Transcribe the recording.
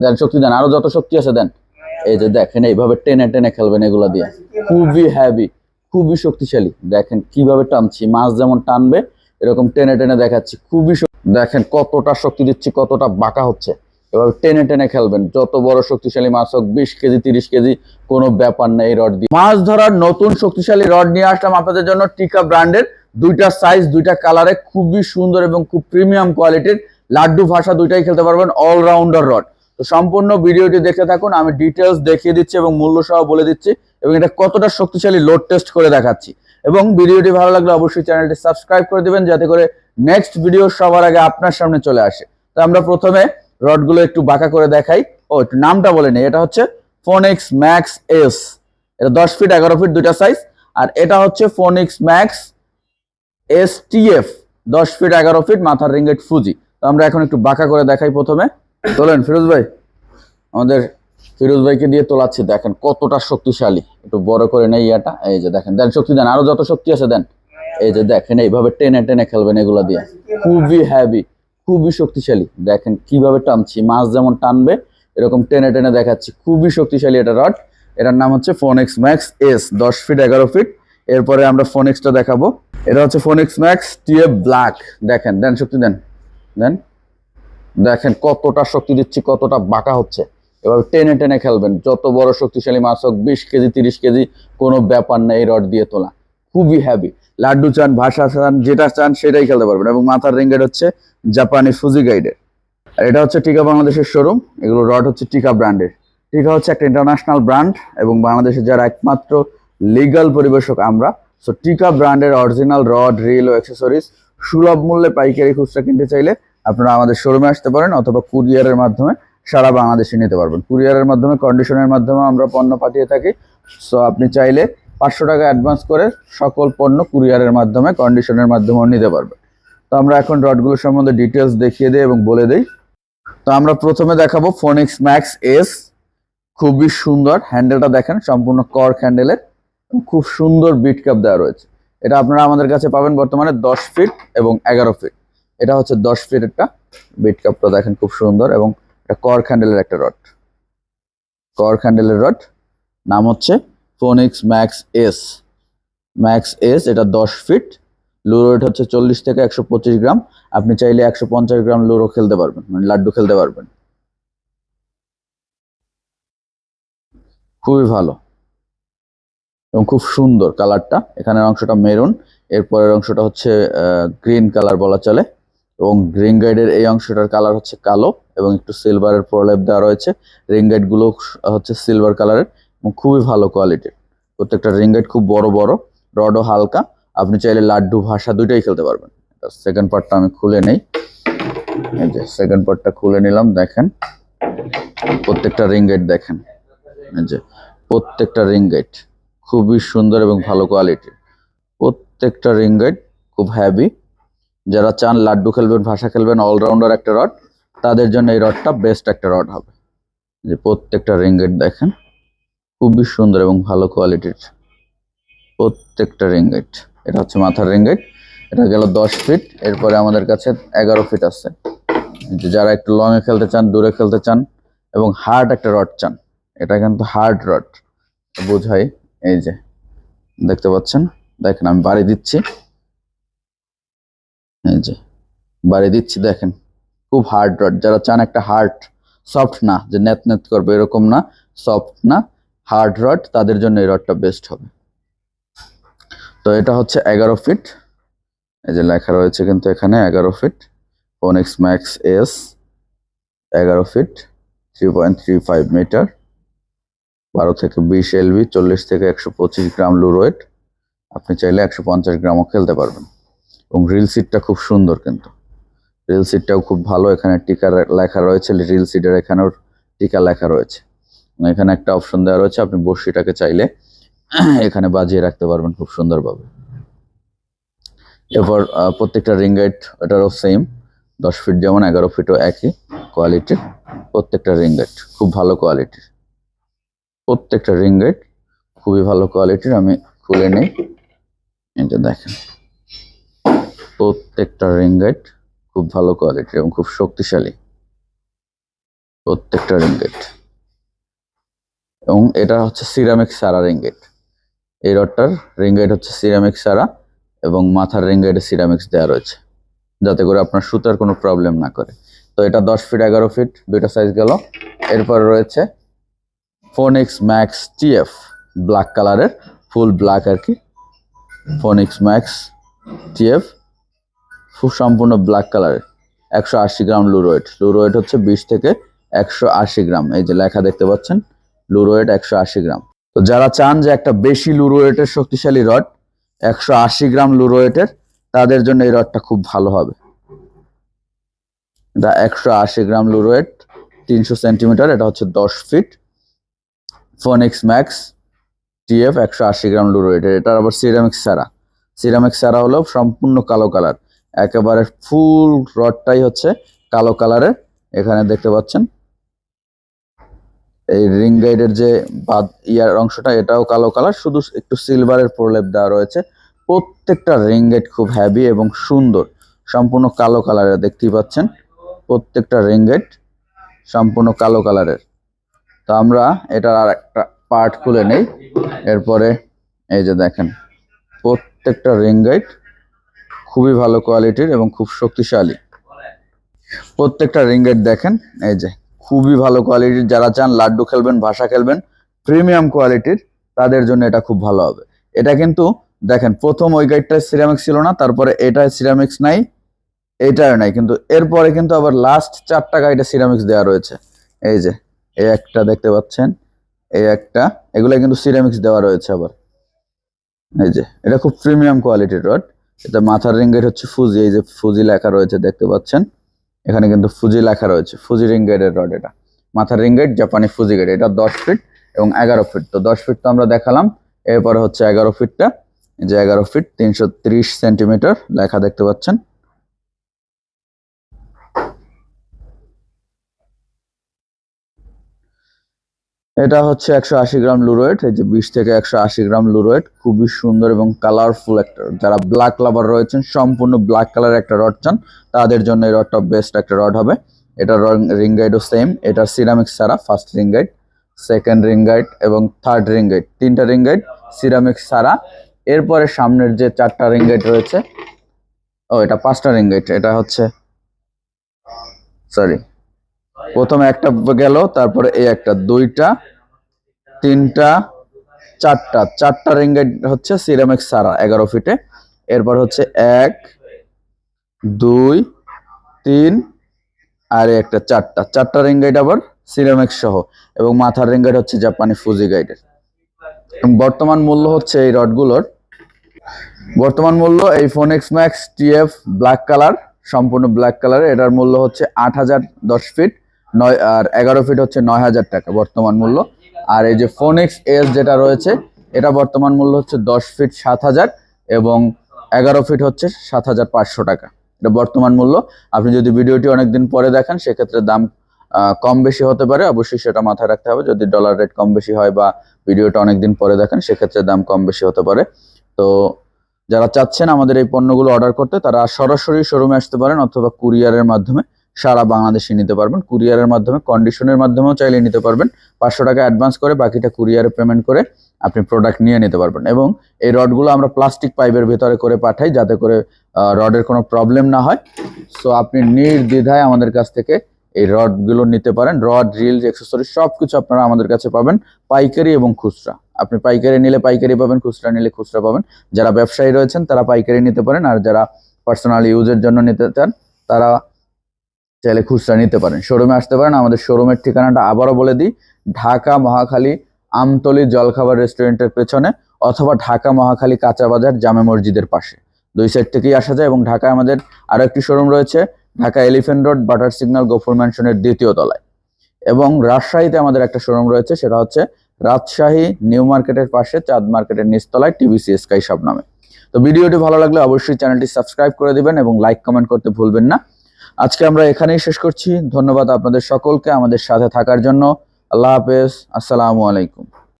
দেন শক্তি দেন, আরো যত শক্তি আছে দেন। এই যে দেখেন এইভাবে টেনে টেনে খেলবেন এগুলা দিয়ে, খুবই হেভি, খুবই শক্তিশালী। দেখেন কিভাবে টানছি, মাছ যেমন টানবে এরকম টেনে টেনে দেখাচ্ছি, খুবই দেখেন কতটা শক্তি দিচ্ছি, কতটা বাঁকা হচ্ছে। এভাবে টেনে টেনে খেলবেন, যত বড় শক্তিশালী মাছ হোক, 20 কেজি 30 কেজি কোনো ব্যাপার নেই। এই রড দিয়ে মাছ ধরার নতুন শক্তিশালী রড নিয়ে আসলাম আপনাদের জন্য, টিকা ব্র্যান্ডের, দুইটা সাইজ, দুইটা কালারে, খুবই সুন্দর এবং খুব প্রিমিয়াম কোয়ালিটির। লাড্ডু ভাষা দুইটাই খেলতে পারবেন, অলরাউন্ডার রড। তো সম্পূর্ণ ভিডিওটি দেখতে থাকুন, আমি ডিটেলস দেখিয়ে দিচ্ছি এবং মূল্য সহ বলে দিচ্ছি, এবং এটা কতটা শক্তিশালী লোড টেস্ট করে দেখাচ্ছি। এবং ভিডিওটি ভালো লাগলে অবশ্যই চ্যানেলটি সাবস্ক্রাইব করে দিবেন, যাতে করে নেক্সট ভিডিও সবার আগে আপনার সামনে চলে আসে। তো আমরা প্রথমে রডগুলো একটু বাঁকা করে দেখাই। একটু নামটা বলে নেই, এটা হচ্ছে ফোনিক্স ম্যাক্স এস, এটা 10 ফিট 11 ফিট দুইটা সাইজ। আর এটা হচ্ছে Phoenix max STF, 10 feet 11 feet মাথার রিঙ্গেট ফুজি। তো আমরা এখন একটু বাঁকা করে দেখাই। প্রথমে তোলেন ফিরোজ ভাই, আমাদের ফিরোজ ভাইকে দিয়ে তোলাচ্ছি। দেখেন কতটা শক্তিশালী, একটু বড় করে নেই ইয়াটা। এই যে দেখেন, দেন শক্তি দেন, আরো যত শক্তি আছে দেন। এই যে দেখেন এইভাবে টেনে টেনে খেলবেন এগুলা দিয়ে, খুবই হেভি, খুবই শক্তিশালী। দেখেন কিভাবে টানছি, মাছ যেমন টানবে এরকম টেনে টেনে দেখাচ্ছি, খুবই শক্তিশালী এটা রড। এটার নাম হচ্ছে Phoenix max S, 10 feet 11 feet. এরপরে আমরা ফোনিক্সটা দেখাবো। এটা হচ্ছে ফোনিক্স ম্যাক্স TF ব্ল্যাক। দেখেন, দেন শক্তি দেন, দেন। দেখেন কতটা শক্তি দিচ্ছি, কতটা বাঁকা হচ্ছে। এভাবে টেনে টেনে খেলবেন, যত বড় শক্তিশালী মাছ হোক, 20 কেজি 30 কেজি কোনো ব্যাপার নেই এই রড দিয়ে তোলা, খুবই হেভি। লাড্ডু চান, ভাষা চান, যেটা চান সেটাই খেলতে পারবেন। এবং মাথার রিঙ্গেট হচ্ছে জাপানি ফুজি গাইডের। আর এটা হচ্ছে টিকা বাংলাদেশের শোরুম, এগুলো রড হচ্ছে টিকা ব্র্যান্ডের। টিকা হচ্ছে একটা ইন্টারন্যাশনাল ব্র্যান্ড, এবং বাংলাদেশের যারা একমাত্র লিগাল পরিবেশক আমরা। সো টিকা ব্র্যান্ডের অরিজিনাল রড, রিল ও অ্যাক্সেসরিজ সুলভ মূল্যে পাইকারি খুচরা কিনতে চাইলে আপনারা আমাদের শোরুমে আসতে পারেন, অথবা কুরিয়ারের মাধ্যমে সারা বাংলাদেশে নিতে পারবেন। কুরিয়ারের মাধ্যমে, কন্ডিশনের মাধ্যমে আমরা পণ্য পাঠিয়ে থাকি। সো আপনি চাইলে 500 টাকা অ্যাডভান্স করে সকল পণ্য কুরিয়ারের মাধ্যমে, কন্ডিশনের মাধ্যমেও নিতে পারবেন। তো আমরা এখন রডগুলো সম্বন্ধে ডিটেলস দেখিয়ে দিই এবং বলে দিই। তো আমরা প্রথমে দেখাবো ফোনিক্স ম্যাক্স এস, খুবই সুন্দর। হ্যান্ডেলটা দেখেন, সম্পূর্ণ কর্ক হ্যান্ডেলের, খুব সুন্দর বিট কাপ দেওয়া রয়েছে। এটা আপনারা আমাদের কাছে পাবেন বর্তমানে 10 ফিট এবং 11 ফিট। এটা হচ্ছে 10 ফিট, একটা বিট কাপটা দেখেন খুব সুন্দর, এবং এটা কর্ক হ্যান্ডেলের একটা রড, কর্ক হ্যান্ডেলের রড। নাম হচ্ছে Phoenix max S, max S. এটা 10 ফিট, লুরো ওয়েট হচ্ছে 40 থেকে 125 গ্রাম। আপনি চাইলে 150 গ্রাম লুরো খেলতে পারবেন, মানে লাড্ডু খেলতে পারবেন, খুবই ভালো এবং খুব সুন্দর কালারটা। এখানের অংশটা মেরুন, এরপরের অংশটা হচ্ছে গ্রিন কালার বলা চলে, এবং রিং গাইডের এই অংশটার কালার হচ্ছে কালো, এবং একটু সিলভারের প্রলেপ দেওয়া রয়েছে। রিং গাইড গুলো হচ্ছে সিলভার কালারের, এবং খুবই ভালো কোয়ালিটির। প্রত্যেকটা রিং গাইড খুব বড় বড়, রডও হালকা। আপনি চাইলে লাড্ডু ভাষা দুইটাই খেলতে পারবেন। সেকেন্ড পার্টটা আমি খুলে নেই। এই যে সেকেন্ড পার্টটা খুলে নিলাম। দেখেন প্রত্যেকটা রিং গাইড দেখেন, এই যে প্রত্যেকটা রিং গাইড খুবই সুন্দর এবং ভালো কোয়ালিটির। প্রত্যেকটা রিং গাইড খুব হেভি। যারা চান লাড্ডু খেলবেন, ভাষা খেলবেন, অলরাউন্ডার একটা রড, তাদের জন্য এই রডটা বেস্ট একটা রড হবে। যে প্রত্যেকটা রিং গাইড দেখেন খুবই সুন্দর এবং ভালো কোয়ালিটির প্রত্যেকটা রিং গাইড। এটা হচ্ছে মাথার রিং গাইড, এটা গেল 10 ফিট। এরপরে আমাদের কাছে 11 ফিট আছে। যারা একটু লং এ খেলতে চান, দূরে খেলতে চান, এবং হার্ড একটা রড চান, এটা কিন্তু হার্ড রড বোঝাই। এই যে দেখতে পাচ্ছেন, দেখেন আমি বাড়ি দিচ্ছি, এই যে বাড়ি দিচ্ছি, দেখেন খুব হার্ড রড। যারা চান একটা হার্ড, সফট না যে নেত নেত করবে এরকম না, সফট না, হার্ড রড, তাদের জন্য এই রডটা বেস্ট হবে। তো এটা হচ্ছে 11 ফিট, এই যে লেখা রয়েছে কিন্তু এখানে 11 feet Phoenix max S, 11 feet, 3.35 metre, 12 থেকে 20 এলবি, 40 থেকে 125 গ্রাম লুরোয়েট। আপনি চাইলে 150 গ্রামও খেলতে পারবেন। এবং রিল সিটটা খুব সুন্দর, কিন্তু রিল সিটটাও খুব ভালো। এখানে টিকা লেখা রয়েছে, রিল সিটের এখানেও টিকা লেখা রয়েছে। এখানে একটা অপশন দেওয়া রয়েছে, আপনি বড়শিটাকে চাইলে এখানে বাজিয়ে রাখতে পারবেন খুব সুন্দরভাবে। এরপর প্রত্যেকটা রিং গাইড এটারও সেম, 10 ফিট যেমন, 11 ফিটও একই কোয়ালিটির। প্রত্যেকটা রিং গাইড খুব ভালো কোয়ালিটির, প্রত্যেকটা রিং গাইড খুবই ভালো কোয়ালিটির। আমি খুলে নেই, এই যে দেখেন প্রত্যেকটা রিং গাইড খুব ভালো কোয়ালিটির এবং খুব শক্তিশালী। প্রত্যেকটা রিঙ্গেট। এবং এটা হচ্ছে সিরামিক সারা রিঙ্গেট। এই রডটার রিঙ্গেট হচ্ছে সিরামিক সারা এবং মাথার রিঙ্গেটে সিরামিক্স দেওয়া রয়েছে, যাতে করে আপনার সুতার কোনো প্রবলেম না করে। তো এটা 10 ফিট 11 ফিট দুইটা সাইজ গেল। এরপর রয়েছে ফোনিক্স ম্যাক্স টিএফ, ব্ল্যাক কালারের, ফুল ব্ল্যাক আর কি। ফোনিক্স ম্যাক্স টিএফ খুব সম্পূর্ণ ব্ল্যাক কালারের, 180 গ্রাম লুরোয়েট। লুরোয়েট হচ্ছে 20 থেকে 180 গ্রাম। এই যে লেখা দেখতে পাচ্ছেন, লুরোয়েট 180 গ্রাম। তো যারা চান যে একটা বেশি লুরোয়েটের শক্তিশালী রড, 180 গ্রাম লুরোয়েটের, তাদের জন্য এই রডটা খুব ভালো হবে। এটা 180 গ্রাম লুরোয়েট, 300 সেন্টিমিটার, এটা হচ্ছে 10 ফিট। ফোনিক্স ম্যাক্স টিএফ 180 গ্রাম লুরোয়েটের। এটার আবার সিরামিক সারা। সিরামিক সারা হলো সম্পূর্ণ কালো কালার, একেবারে ফুল রডটাই হচ্ছে কালো কালারের। এখানে দেখতে পাচ্ছেন এই রিং গাইডের যে বাদ ইয়ার অংশটা, এটাও কালো কালার, শুধু একটু সিলভারের প্রলেপ দেওয়া রয়েছে। প্রত্যেকটা রিং গাইড খুব হেভি এবং সুন্দর, সম্পূর্ণ কালো কালারের দেখতেই পাচ্ছেন। প্রত্যেকটা রিং গাইড সম্পূর্ণ কালো কালারের। তো আমরা এটার আর একটা পার্ট খুলে নেই। এরপরে এই যে দেখেন, প্রত্যেকটা রিং গাইড খুবই ভালো কোয়ালিটির এবং খুব শক্তিশালী। প্রত্যেকটা রিং গাইড দেখেন, এই যে খুবই ভালো কোয়ালিটির। যারা চান লাড্ডু খেলবেন, ভাষা খেলবেন, প্রিমিয়াম কোয়ালিটির, তাদের জন্য এটা খুব ভালো হবে। এটা কিন্তু দেখেন, প্রথম ওই গাইডটা সিরামিক্স ছিল না, তারপরে এটা সিরামিক্স নাই, এটাও নাই, কিন্তু এরপরে কিন্তু আবার লাস্ট 4টা গাইডে সিরামিক্স দেওয়া রয়েছে। এই যে এই একটা দেখতে পাচ্ছেন, এই একটা, এগুলা কিন্তু সিরামিক্স দেওয়া রয়েছে আবার। এই যে এটা খুব প্রিমিয়াম কোয়ালিটির রড। এটা মাথার রিং গাইড হচ্ছে ফুজি, এই যে ফুজি লেখা রয়েছে দেখতে পাচ্ছেন, এখানে কিন্তু ফুজি লেখা রয়েছে, ফুজি রিং গাইডের রড। এটা মাথার রিং গাইড, জাপানি ফুজি গাইড। এটা 10 ফিট এবং 11 ফিট। তো 10 ফিট তো আমরা দেখালাম, এরপরে হচ্ছে 11 ফিটটা। এই যে 11 ফিট 330 সেন্টিমিটার লেখা দেখতে পাচ্ছেন। এটা হচ্ছে 180 গ্রাম লুরোয়েট। এই যে 20 থেকে 180 গ্রাম লুরোয়েট, খুবই সুন্দর এবং কালারফুল একটা। যারা ব্ল্যাক লাভার রয়েছেন, সম্পূর্ণ ব্ল্যাক কালার একটা রড চান, তাদের জন্য এই রডটা বেস্ট একটা রড হবে। এটা রিং গাইডও সেম। এটা সিরামিক সারা, first ring guide, second ring guide এবং থার্ড রিং গাইড, 3টা রিং গাইড সিরামিক সারা। এরপরে সামনের যে 4টা রিং গাইড রয়েছে, এটা 5টা রিং গাইড। এটা হচ্ছে সরি, প্রথমে একটা গেল, তারপরে এই একটা, 2টা, 3টা, 4টা রিং গাইড হচ্ছে সিরামিক সারা 11 ফিটে। এরপর হচ্ছে 1 2 3 আর একটা 4টা রিং গাইড আবার সিরামিক সহ, এবং মাথার রিং গাইড হচ্ছে জাপানি ফুজি গাইডের। বর্তমান মূল্য হচ্ছে এই রডগুলোর, বর্তমান মূল্য এই Phoenix max TF black colour, সম্পূর্ণ ব্ল্যাক কালার, এটার মূল্য হচ্ছে 8,000 10 ফিট, 9 আর 11 ফিট হচ্ছে 9,000 টাকা বর্তমান মূল্য। আর এই যে ফোনিক্স এস যেটা রয়েছে, এটা বর্তমান মূল্য হচ্ছে 10 ফিট 7,000 এবং 11 ফিট হচ্ছে 7,500 টাকা, এটা বর্তমান মূল্য। আপনি যদি ভিডিওটি অনেকদিন পরে দেখেন, সেক্ষেত্রে দাম কম বেশি হতে পারে, অবশ্যই সেটা মাথায় রাখতে হবে। যদি ডলার রেট কম বেশি হয় বা ভিডিওটা অনেকদিন পরে দেখেন, সেক্ষেত্রে দাম কম বেশি হতে পারে। তো যারা চাচ্ছেন আমাদের এই পণ্যগুলো অর্ডার করতে, তারা সরাসরি শোরুমে আসতে পারেন, অথবা কুরিয়ারের মাধ্যমে সারা বাংলাদেশে নিতে পারবেন। কুরিয়ারের মাধ্যমে, কন্ডিশনের মাধ্যমেও চাইলে নিতে পারবেন। 500 টাকা অ্যাডভান্স করে বাকিটা কুরিয়ারে পেমেন্ট করে আপনি প্রোডাক্ট নিয়ে নিতে পারবেন। এবং এই রডগুলো আমরা প্লাস্টিক পাইপের ভেতরে করে পাঠাই, যাতে করে রডের কোনো প্রবলেম না হয়। সো আপনি নির্দ্বিধায় আমাদের কাছ থেকে এই রডগুলো নিতে পারেন। রড, রিলস, অ্যাক্সেসরিজ সবকিছু আপনারা আমাদের কাছে পাবেন, পাইকারি এবং খুচরা। আপনি পাইকারি নিলে পাইকারি পাবেন, খুচরা নিলে খুচরা পাবেন। যারা ব্যবসায়ী রয়েছেন তারা পাইকারি নিতে পারেন, আর যারা পার্সোনাল ইউজের জন্য নিতে চান তারা চাইলে খুচরা নিতে পারেন। শোরুমে আসতে পারেন। আমাদের শোরুমের ঠিকানাটা আবারও বলে দিই, ঢাকা মহাখালী আমতলী জলখাবার রেস্টুরেন্টের পেছনে, অথবা ঢাকা মহাখালী কাঁচা বাজার জামে মসজিদের পাশে, 2 সাইড থেকেই আসা যায়। এবং ঢাকায় আমাদের আরো একটি শোরুম রয়েছে, ঢাকা এলিফ্যান্ট রোড, বাটার সিগন্যাল, গফুর ম্যানশনের 2য় তলায়। এবং রাজশাহীতে আমাদের একটা শোরুম রয়েছে, সেটা হচ্ছে রাজশাহী নিউ মার্কেটের পাশে, চাঁদ মার্কেটের নিচতলায়, টিবিসি স্কাই শপ নামে। তো ভিডিওটি ভালো লাগলে অবশ্যই চ্যানেলটি সাবস্ক্রাইব করে দিবেন এবং লাইক কমেন্ট করতে ভুলবেন না। আজকে আমরা এখানেই শেষ করছি। ধন্যবাদ আপনাদের সকলকে আমাদের সাথে থাকার জন্য। আল্লাহ হাফেজ, আসসালামু আলাইকুম।